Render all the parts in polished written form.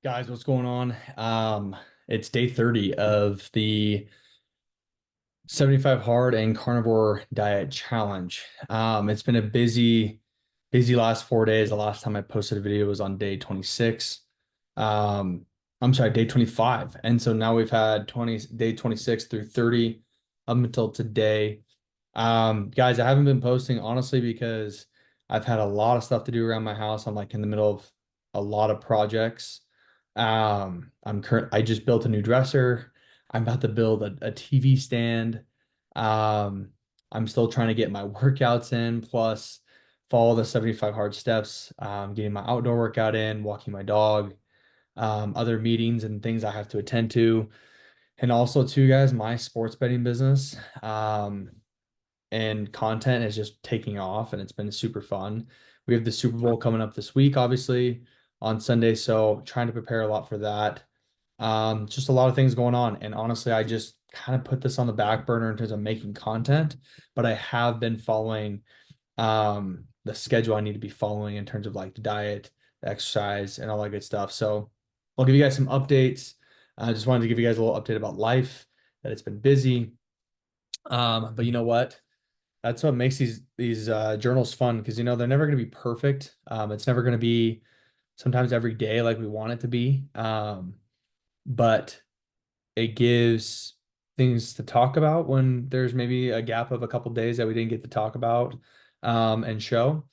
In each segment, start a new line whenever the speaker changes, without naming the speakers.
Guys, what's going on? It's day 30 of the 75 hard and carnivore diet challenge. It's been a busy last 4 days. The last time I posted a video was on day 26. Um, I'm sorry, day 25. And so now we've had day 26 through 30 up until today. Guys, I haven't been posting honestly because I've had a lot of stuff to do around my house. I'm like in the middle of a lot of projects. I just built a new dresser. I'm about to build a TV stand. Um, I'm still trying to get my workouts in, plus follow the 75 hard steps, getting my outdoor workout in, walking my dog, other meetings and things I have to attend to. And also too, guys, my sports betting business. And content is just taking off and it's been super fun. We have the Super Bowl coming up this week, obviously, on Sunday. So trying to prepare a lot for that. Just a lot of things going on. And honestly, I just kind of put this on the back burner in terms of making content, but I have been following the schedule I need to be following in terms of like the diet, the exercise, and all that good stuff. So I'll give you guys some updates. I just wanted to give you guys a little update about life, that it's been busy. But you know what? That's what makes these journals fun because they're never going to be perfect. It's never going to be sometimes every day like we want it to be. But it gives things to talk about when there's maybe a gap of a couple days that we didn't get to talk about and show.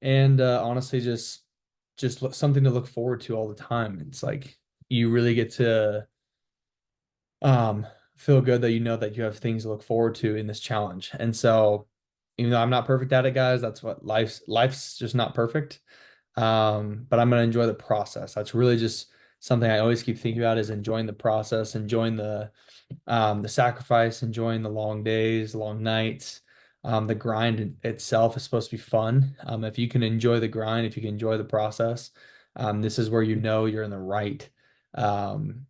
And honestly, something to look forward to all the time. It's like you really get to um, feel good that you know that you have things to look forward to in this challenge. And so, even though I'm not perfect at it, guys, that's what life's just not perfect. But I'm gonna enjoy the process. That's really just something I always keep thinking about is enjoying the process, enjoying the sacrifice, enjoying the long days, long nights. The grind itself is supposed to be fun. If you can enjoy the grind, if you can enjoy the process, this is where you know you're in the um,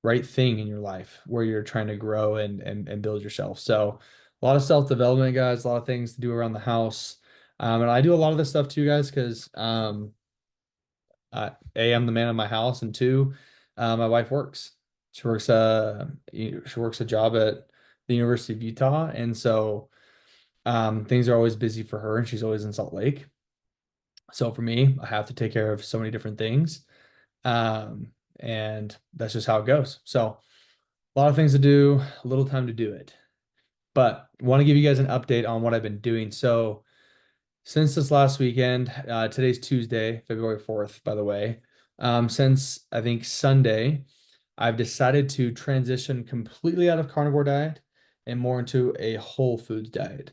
right thing in your life where you're trying to grow and build yourself. So a lot of self-development, guys, a lot of things to do around the house. And I do a lot of this stuff too, guys, because A, I'm the man of my house, and two, my wife works. She works a job at the University of Utah, and so things are always busy for her, and she's always in Salt Lake. So for me, I have to take care of so many different things, and that's just how it goes. So a lot of things to do, a little time to do it. But want to give you guys an update on what I've been doing. So since this last weekend, today's Tuesday, February 4th, by the way. Since I think Sunday, I've decided to transition completely out of carnivore diet and more into a whole foods diet.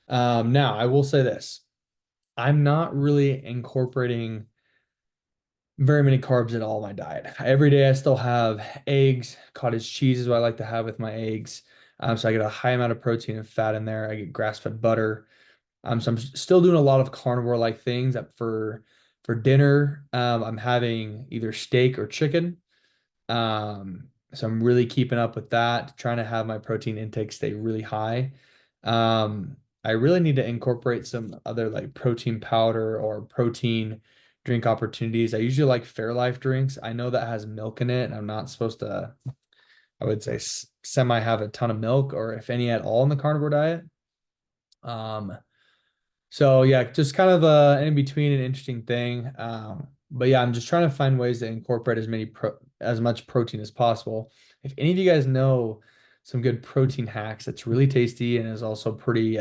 Now, I will say this. I'm not really incorporating very many carbs at all in my diet. Every day I still have eggs, cottage cheese is what I like to have with my eggs. So I get a high amount of protein and fat in there. I get grass-fed butter. So I'm still doing a lot of carnivore-like things. For dinner, I'm having either steak or chicken. So I'm really keeping up with that, trying to have my protein intake stay really high. I really need to incorporate some other like protein powder or protein drink opportunities. I usually like Fairlife drinks. I know that has milk in it, and I'm not supposed to, I would say, semi have a ton of milk or if any at all in the carnivore diet. Um, so yeah, just kind of in between an interesting thing. But yeah, I'm just trying to find ways to incorporate as much protein as possible. If any of you guys know some good protein hacks that's really tasty and is also pretty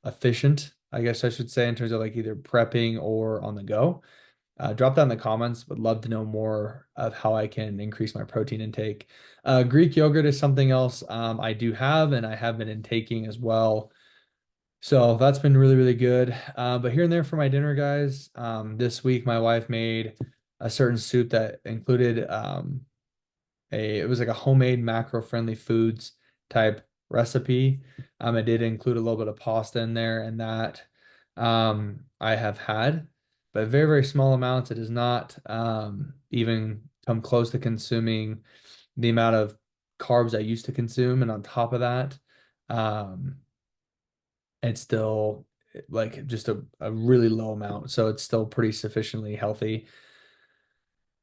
efficient, I guess I should say, in terms of like either prepping or on the go, drop that in the comments. Would love to know more of how I can increase my protein intake. Greek yogurt is something else I do have and I have been intaking as well. So that's been really, really good. But here and there for my dinner, guys, this week my wife made a certain soup that included it was like a homemade macro-friendly foods type recipe. It did include a little bit of pasta in there and that I have had, but very, very small amounts. It does not even come close to consuming the amount of carbs I used to consume. And on top of that, um, it's still like just a really low amount. So it's still pretty sufficiently healthy.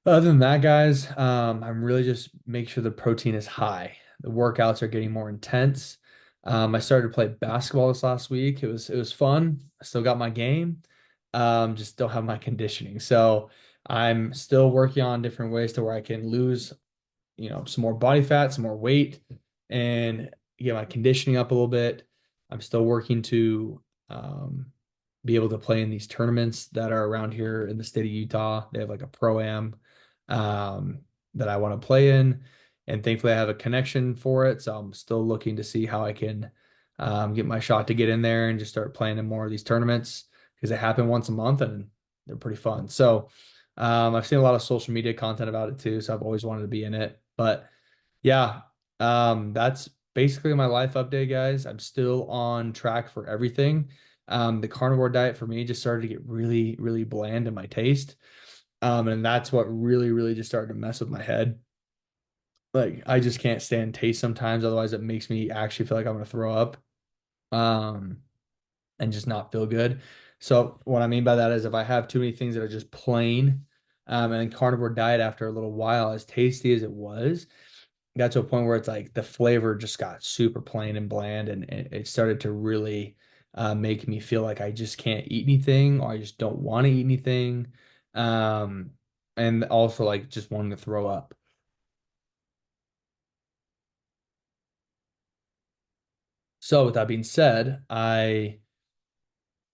Other than that, guys, I'm really just make sure the protein is high. The workouts are getting more intense. I started to play basketball this last week. It was fun. I still got my game. Just don't have my conditioning. So I'm still working on different ways to where I can lose, some more body fat, some more weight, and get my conditioning up a little bit. I'm still working to be able to play in these tournaments that are around here in the state of Utah. They have like a pro-am um, that I want to play in, and thankfully I have a connection for it. So I'm still looking to see how I can get my shot to get in there and just start playing in more of these tournaments because they happen once a month and they're pretty fun. So I've seen a lot of social media content about it too, so I've always wanted to be in it. But yeah, that's basically my life update, guys. I'm still on track for everything. The carnivore diet for me just started to get really, really bland in my taste. And that's what really, really just started to mess with my head. Like I just can't stand taste sometimes, otherwise it makes me actually feel like I'm gonna throw up. Um, and just not feel good. So what I mean by that is if I have too many things that are just plain, and carnivore diet after a little while, as tasty as it was, got to a point where it's like the flavor just got super plain and bland, and it started to really make me feel like I just can't eat anything, or I just don't want to eat anything, um, and also like just wanting to throw up. So with that being said, I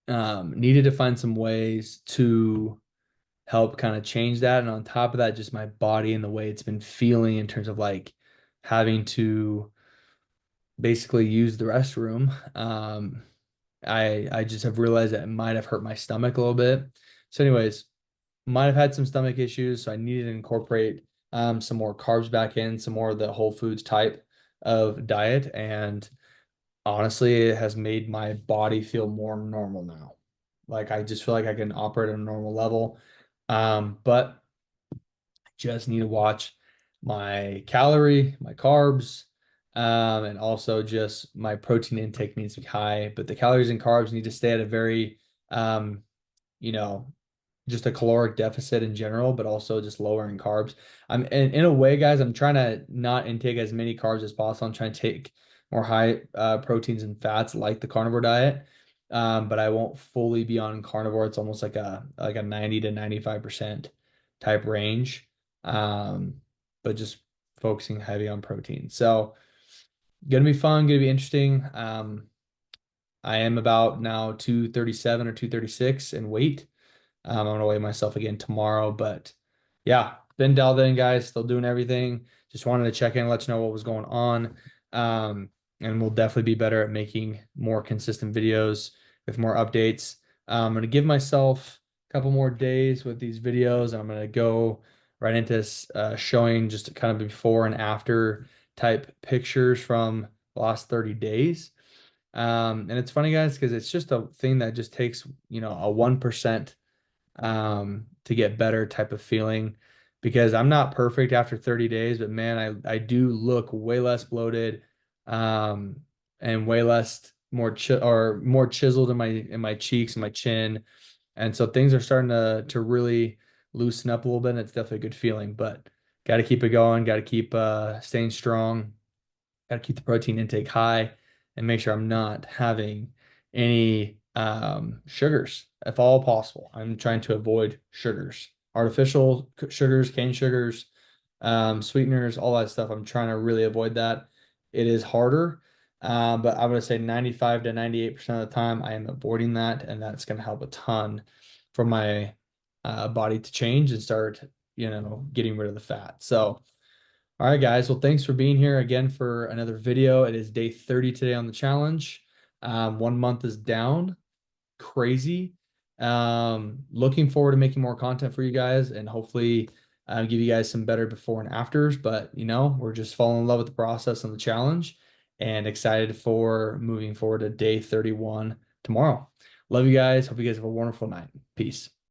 needed to find some ways to help kind of change that. And on top of that, just my body and the way it's been feeling in terms of like having to basically use the restroom. I just have realized that it might have hurt my stomach a little bit. So, anyways, might have had some stomach issues, so I needed to incorporate some more carbs back in, some more of the whole foods type of diet, and honestly, it has made my body feel more normal now. Like I just feel like I can operate at a normal level. But just need to watch my carbs, and also just my protein intake needs to be high. But the calories and carbs need to stay at a very, um, you know, just a caloric deficit in general, but also just lowering carbs. In a way, guys, I'm trying to not intake as many carbs as possible. I'm trying to take more high proteins and fats like the carnivore diet. But I won't fully be on carnivore. It's almost like a 90 to 95% type range. Um, but just focusing heavy on protein. So gonna be fun, gonna be interesting. I am about now 237 or 236 in weight. I'm gonna weigh myself again tomorrow, but yeah, been dialed in, guys. Still doing everything. Just wanted to check in, let you know what was going on. Um, and we'll definitely be better at making more consistent videos with more updates. I'm gonna give myself a couple more days with these videos, and I'm gonna go right into showing just kind of before and after type pictures from the last 30 days. And it's funny, guys, because it's just a thing that just takes, a 1% to get better type of feeling because I'm not perfect after 30 days, but man, I do look way less bloated, um, and way less more chiseled in my cheeks and my chin. And so things are starting to really loosen up a little bit, and it's definitely a good feeling, but got to keep it going, got to keep staying strong. Got to keep the protein intake high and make sure I'm not having any sugars if all possible. I'm trying to avoid sugars, artificial sugars, cane sugars, sweeteners, all that stuff. I'm trying to really avoid that. It is harder, but I would say 95 to 98% of the time I am avoiding that, and that's going to help a ton for my body to change and start, getting rid of the fat. So, all right, guys. Well, thanks for being here again for another video. It is day 30 today on the challenge. 1 month is down. Crazy. Looking forward to making more content for you guys and hopefully give you guys some better before and afters. But, we're just falling in love with the process and the challenge and excited for moving forward to day 31 tomorrow. Love you guys. Hope you guys have a wonderful night. Peace.